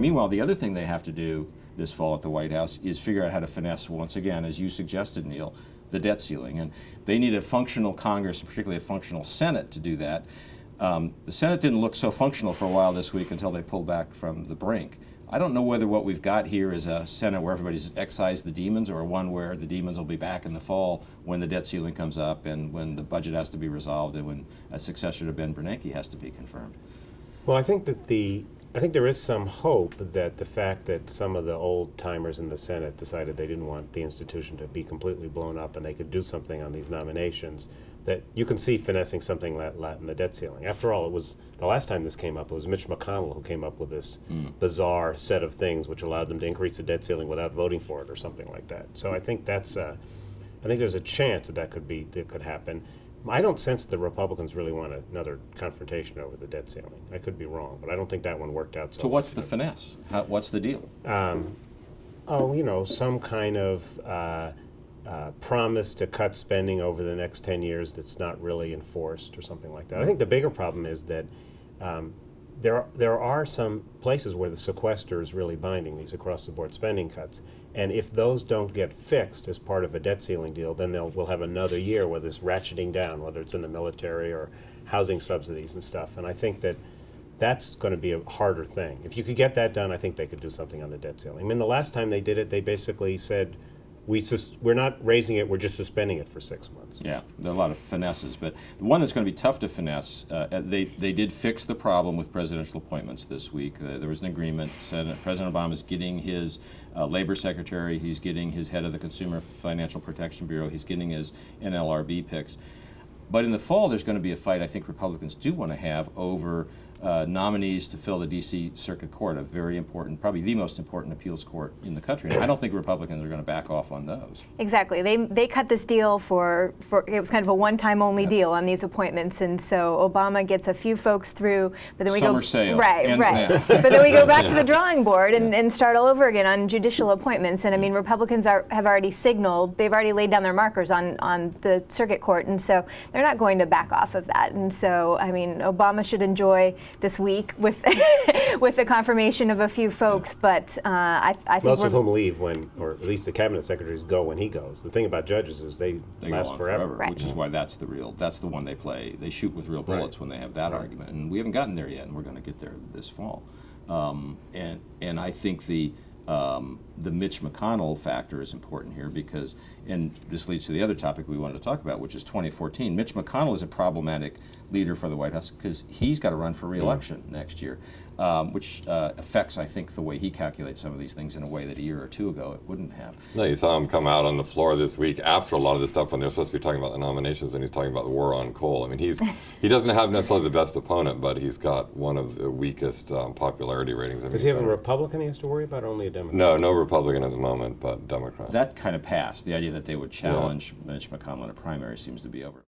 Meanwhile, the other thing they have to do this fall at the White House is figure out how to finesse, once again, as you suggested, Neil, the debt ceiling. And they need a functional Congress, particularly a functional Senate, to do that. The Senate didn't look so functional for a while this week until they pulled back from the brink. I don't know whether what we've got here is a Senate where everybody's excised the demons, or one where the demons will be back in the fall when the debt ceiling comes up and when the budget has to be resolved and when a successor to Ben Bernanke has to be confirmed. Well, I think there is some hope that the fact that some of the old timers in the Senate decided they didn't want the institution to be completely blown up and they could do something on these nominations, that you can see finessing something like that in the debt ceiling. After all, it was the last time this came up, it was Mitch McConnell who came up with this bizarre set of things which allowed them to increase the debt ceiling without voting for it or something like that. So I think that's I think there's a chance that could happen. I don't sense the Republicans really want another confrontation over the debt ceiling. I could be wrong, but I don't think that one worked out. So what's the finesse? What's the deal? Some kind of promise to cut spending over the next 10 years that's not really enforced or something like that. I think the bigger problem is that there are some places where the sequester is really binding, these across-the-board spending cuts. And if those don't get fixed as part of a debt ceiling deal, then we'll have another year where there's ratcheting down, whether it's in the military or housing subsidies and stuff. And I think that's going to be a harder thing. If you could get that done, I think they could do something on the debt ceiling. I mean, the last time they did it, they basically said, we're not raising it, we're just suspending it for 6 months. Yeah, there are a lot of finesses, but the one that's going to be tough to finesse, they did fix the problem with presidential appointments this week. There was an agreement. President Obama is getting his labor secretary, he's getting his head of the Consumer Financial Protection Bureau, he's getting his NLRB picks. But in the fall, there's going to be a fight I think Republicans do want to have over nominees to fill the D.C. Circuit Court, a very important, probably the most important appeals court in the country. And I don't think Republicans are going to back off on those. Exactly. They cut this deal for it was kind of a one-time only deal on these appointments, and so Obama gets a few folks through, but then we Summer sale. Right. But then we go back to the drawing board and start all over again on judicial appointments. And I mean, Republicans have already signaled, they've already laid down their markers on the Circuit Court, and so they're not going to back off of that. And so, I mean, Obama should enjoy this week with with the confirmation of a few folks, but I think most of whom leave or at least the cabinet secretaries go when he goes. The thing about judges is they last forever. Right. Which is why that's the one they play. They shoot with real bullets when they have that argument, and we haven't gotten there yet, and we're going to get there this fall. And I think the Mitch McConnell factor is important here because, and this leads to the other topic we wanted to talk about, which is 2014. Mitch McConnell is a problematic leader for the White House because he's got to run for re-election next year, which affects, I think, the way he calculates some of these things in a way that a year or two ago it wouldn't have. No, you saw him come out on the floor this week after a lot of this stuff when they're supposed to be talking about the nominations, and he's talking about the war on coal. I mean, he doesn't have necessarily the best opponent, but he's got one of the weakest popularity ratings. Does he have a Republican he has to worry about, or only a Democrat? No Republican at the moment, but Democrat. That kind of passed. The idea that they would challenge Mitch McConnell in a primary seems to be over.